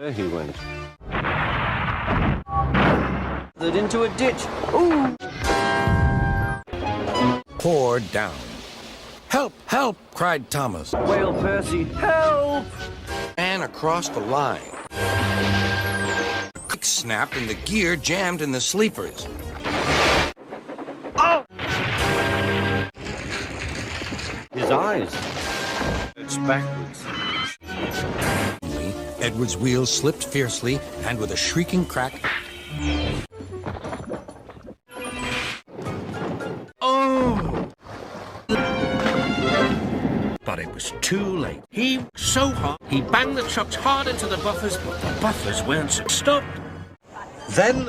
There he went. That into a ditch. Ooh! Poured down. Help! Help! Cried Thomas. Whale Percy, help! And across the line. A quick snap and the gear jammed in the sleepers. Oh! His eyes. It's backwards. Edward's wheels slipped fiercely, and with a shrieking crack... Oh! But it was too late. He so hard. He banged the trucks hard into the buffers, but the buffers weren't stopped. Then...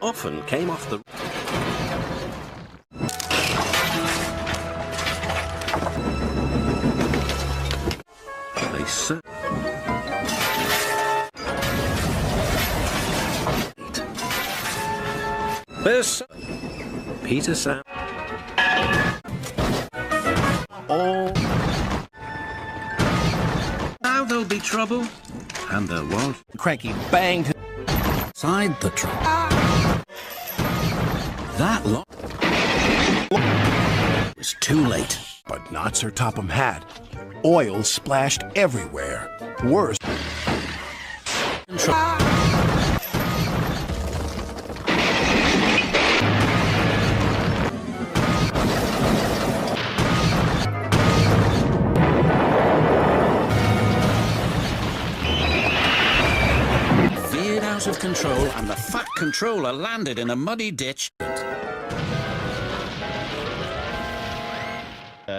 often came off the... They said... There's... Peter Sam... All... Now there'll be trouble. And there was. Cranky banged Inside the truck. That lot was too late. But not Sir Topham Hatt. Oil splashed everywhere. Worse. Veered out of control, and the fat controller landed in a muddy ditch.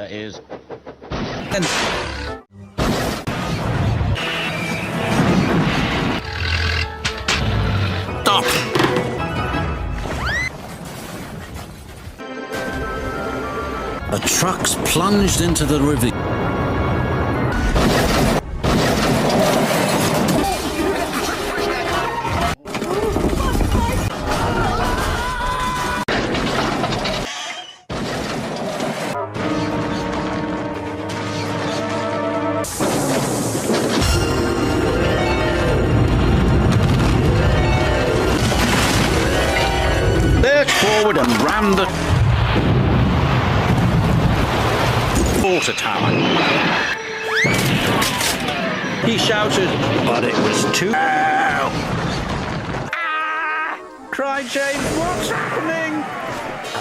Is... Stop! The trucks plunged into the river. Forward and rammed the water tower. He shouted, but it was too... Ah! Cried James, what's happening?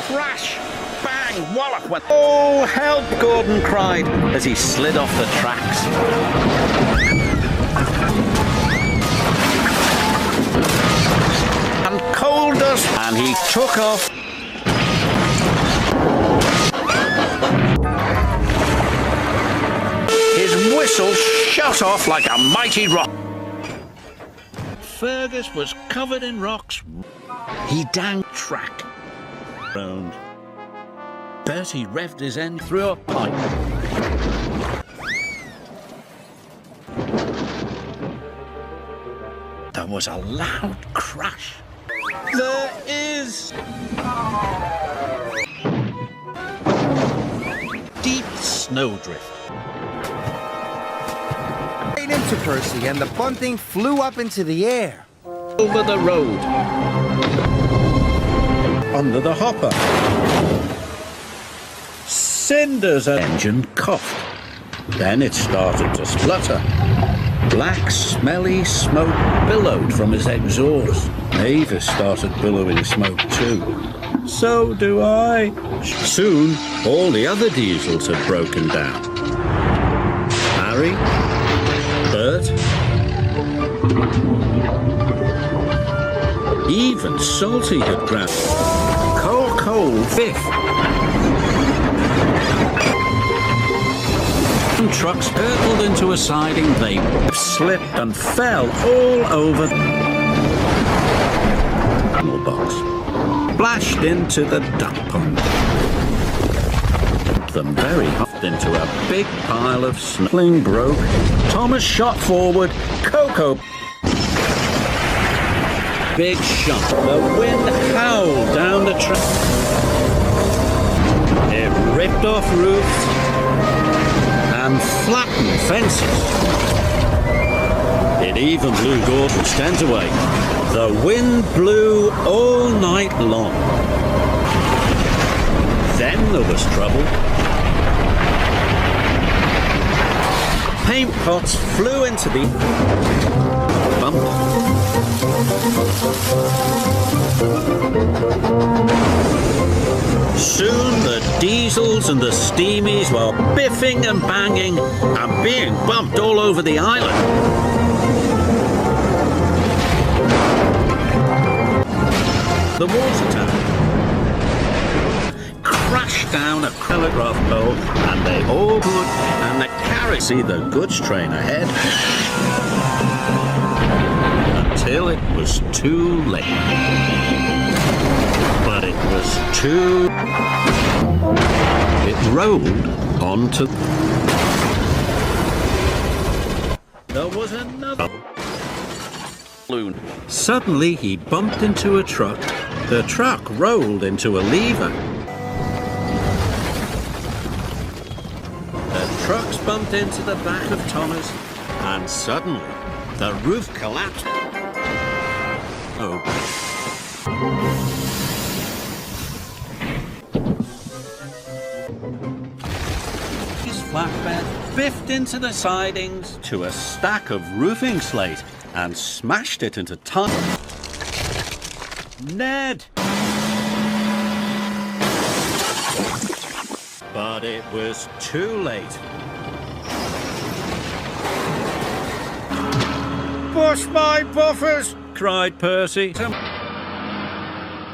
Crash, bang, wallop went... Oh, help, Gordon cried as he slid off the tracks. And coal dust, and he took off. His whistle shot off like a mighty rock. Fergus was covered in rocks. He danged track. Round. Bertie revved his end through a pipe. There was a loud crash. There is deep snowdrift. Right into Percy, and the bunting flew up into the air. Over the road. Under the hopper. Cinder's engine coughed. Then it started to splutter. Black, smelly smoke billowed from his exhaust. Mavis started billowing smoke too. So do I. Soon, all the other diesels had broken down. Harry, Bert, even Salty had drowned. Coal, fifth. Trucks hurtled into a siding, they slipped and fell all over the box, splashed into the duck pond. Them very hot. into a big pile of snow. Sling broke. Thomas shot forward. Coco. Big shot. The wind howled down the track. It ripped off roofs and flattened fences. It even blew Gordon's tent away. The wind blew all night long. Then there was trouble. Paint pots flew into the bump. Soon the diesels and the steamies were biffing and banging and being bumped all over the island. The water tower crashed down a telegraph pole, and they all could, and the carriage see the goods train ahead until it was too late. But it was too. It rolled onto. There was another balloon. Suddenly he bumped into a truck. The truck rolled into a lever. The trucks bumped into the back of Thomas, and suddenly the roof collapsed. Oh. His flatbed biffed into the sidings to a stack of roofing slate and smashed it into tons. Ned! But it was too late. Push my buffers! Cried Percy.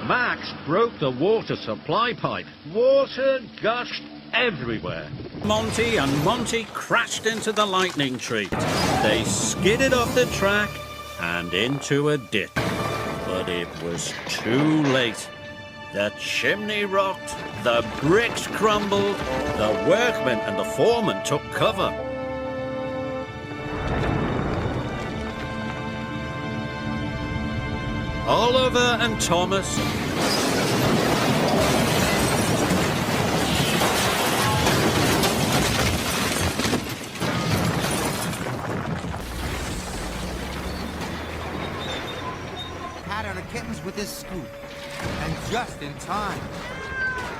Max broke the water supply pipe. Water gushed everywhere. Monty and Monty crashed into the lightning tree. They skidded off the track and into a ditch. But it was too late. The chimney rocked, the bricks crumbled, the workmen and the foreman took cover. Oliver and Thomas Pat on the kittens with his scoop. And just in time.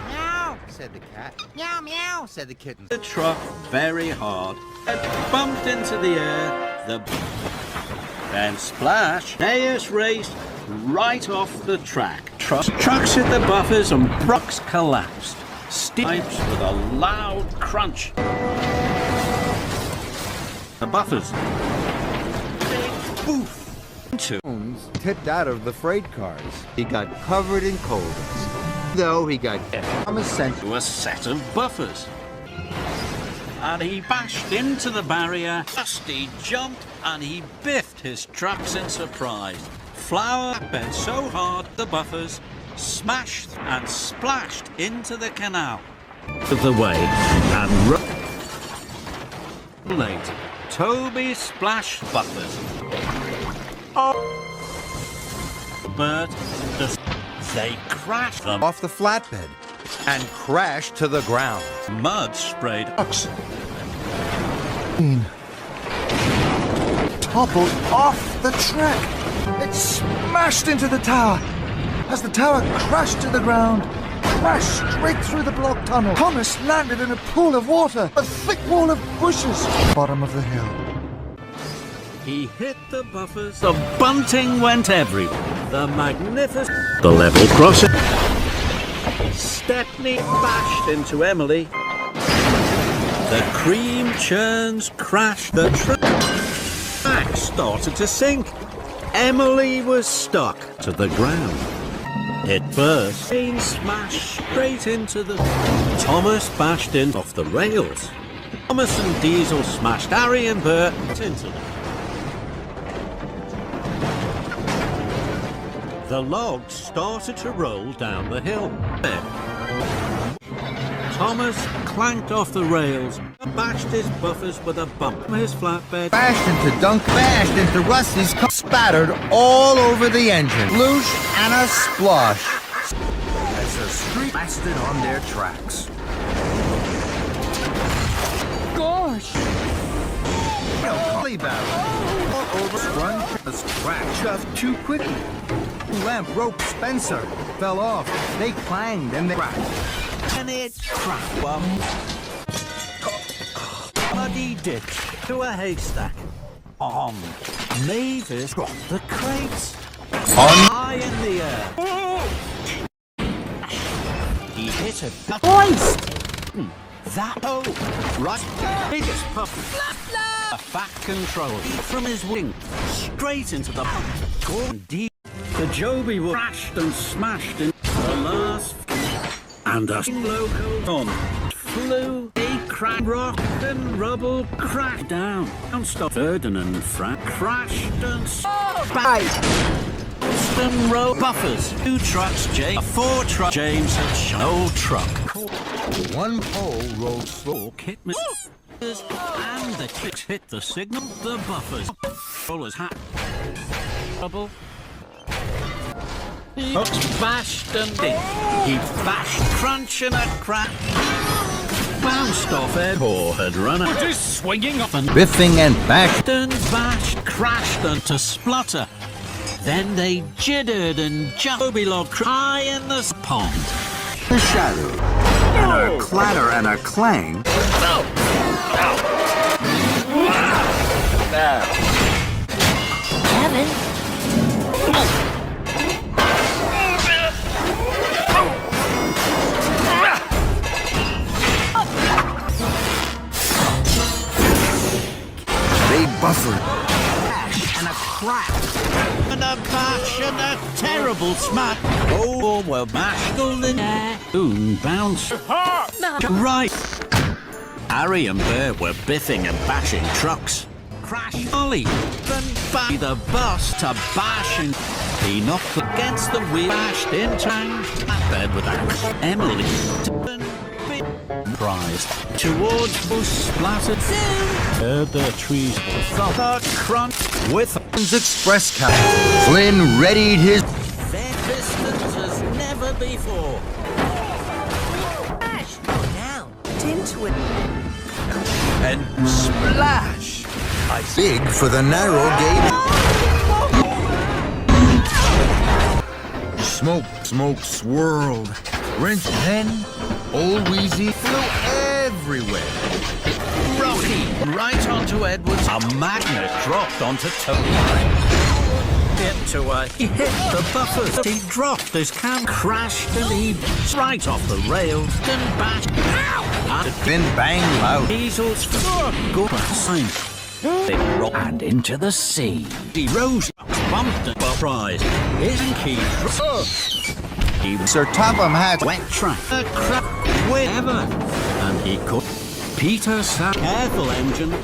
Meow, said the cat. Meow, meow, said the kitten. the truck very hard. It bumped into the air. Then splash. Neus raced right off the track. Trucks hit the buffers and trucks collapsed. Pipes with a loud crunch. The buffers. Big boof. Bones tipped out of the freight cars. He got covered in coal dust. Though he got Thomas sent To a set of buffers. And he bashed into the barrier. Dusty jumped and he biffed his trucks in surprise. Flour bent so hard the buffers smashed and splashed into the canal. Of the way and late. Toby splashed buffers. Oh. But they crashed them off the flatbed and crashed to the ground. Mud sprayed Toppled off the track. It smashed into the tower. As the tower crashed to the ground, crashed straight through the block tunnel. Thomas landed in a pool of water, a thick wall of bushes, bottom of the hill. He hit the buffers. The bunting went everywhere. The magnificent. The level crossing. Stepney bashed into Emily. The cream churns crashed. The track started to sink. Emily was stuck to the ground. It burst. Train smashed straight into the. Thomas bashed in off the rails. Thomas and Diesel smashed Harry and Bert into them. The logs started to roll down the hill. Thomas clanked off the rails, bashed his buffers with a bump from his flatbed. Bashed into Dunk, bashed into Rusty's car, spattered all over the engine. Loosh and a splosh. As the street blasted on their tracks. Gosh! Belly barrel. All over sprung, a scratch shoved too quickly. Lamp rope Spencer fell off. They clanged and they cracked. And it cracked one muddy ditch to a haystack. On Mavis dropped the crates. High in the air. He hit a hoist. That right biggest puff. A fat control from his wing straight into the gone deep. The Joby was crashed and smashed in the last, and a local on flew. A crack, rock and rubble crashed down. And stopped Ferdinand and Frank crashed and Boston Road buffers. 2 trucks, 4 trucks. James had show truck. One pole rolled slow. Kit and the kicks hit the signal. The buffers. Rollers hat. Trouble. He bashed and did. He bashed, crunch and a crack. Bounced off Ed. Had run out. Just swinging off and Biffing and bashed. bashed, crashed and to splutter. Then they jittered and Joby log high in the pond. The shadow. And a clatter and a clang. Kevin? They buffered. And a crack. And a bash and a terrible smack. Oh, well, mashed all in air. Soon bounce. Right. Harry and Bear were biffing and bashing trucks. Crash Ollie. Then by the bus to bash and he knocked against the wheel. Bashed into bed with axe. Emily. Prized. Towards who splattered. Heard the trees thump. A crunch with Express cab. Flynn readied his. their distance as never before. Ash! Now, into it. And splash! Big for the narrow gauge. Smoke swirled. Wrench then, old Wheezy flew everywhere. Rocky, right onto Edwards. A magnet dropped onto Tony. He hit the buffers. He dropped his cam, crashed, and he right off the rails and bashed. Then bang loud. Diesel's good sign. They rolled and into the sea. He rose, bumped and surprised. Isn't he? Even Sir Topham had wet track, a crap wherever, and he could. Peter sat careful engine.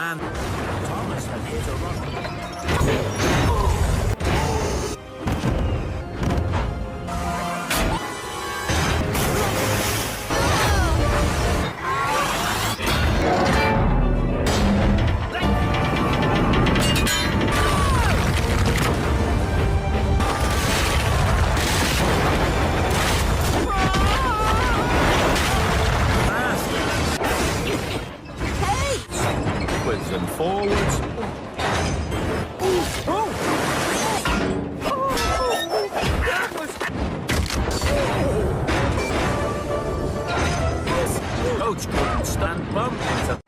And Thomas had hit a rock. Backwards and forwards. coach couldn't stand bumping into.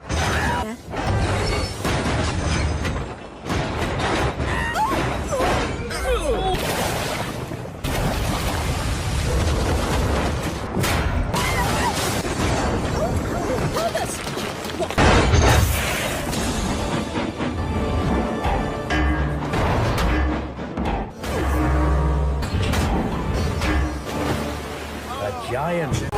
A giant.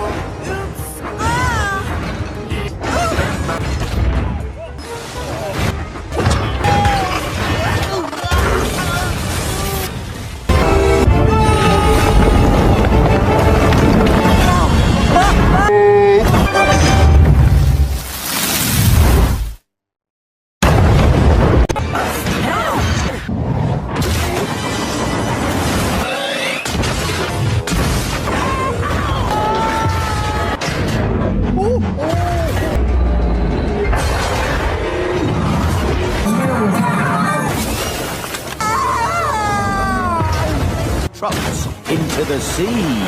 Troubles into the sea.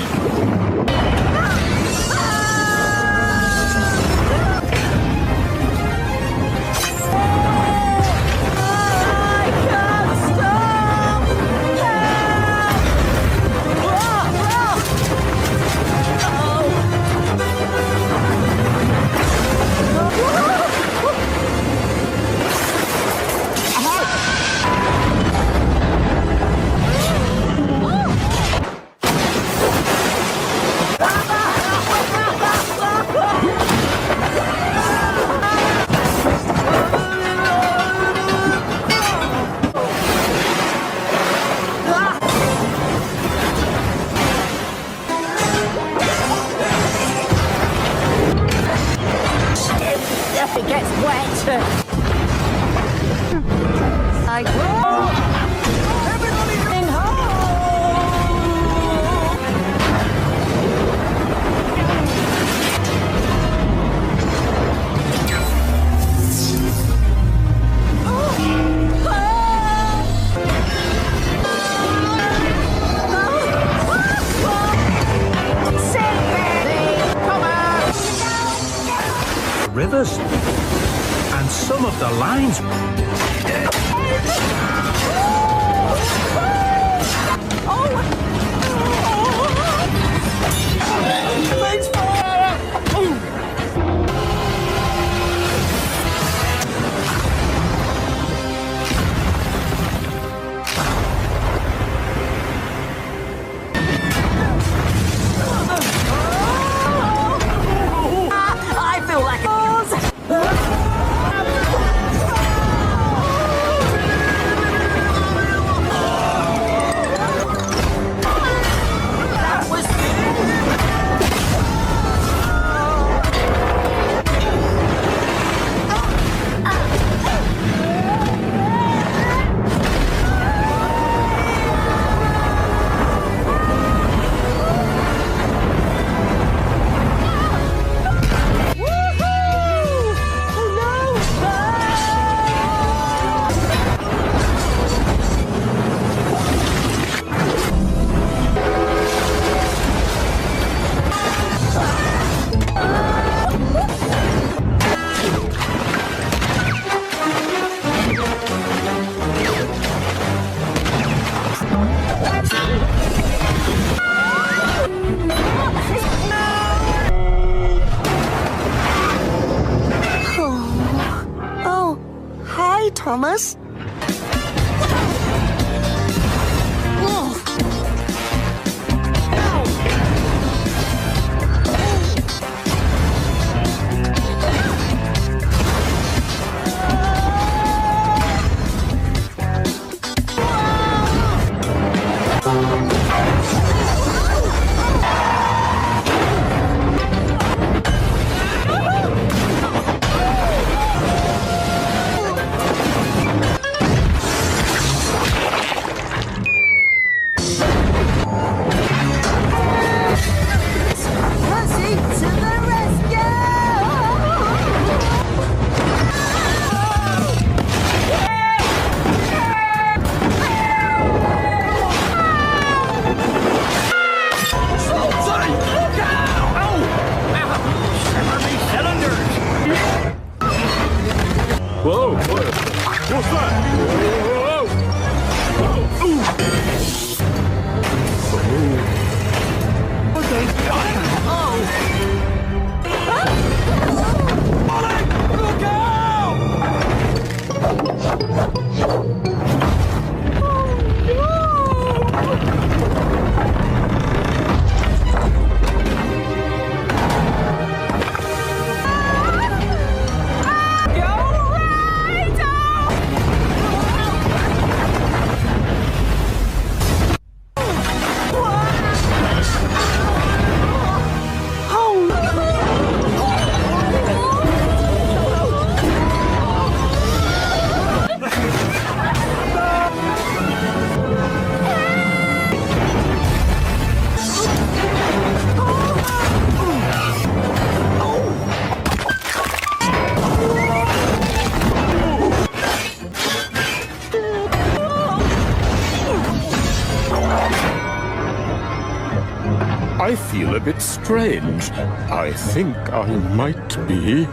If it gets wet. Everybody in home! Rivers. And some of the lines. I feel like Thomas? I feel a bit strange. I think I might be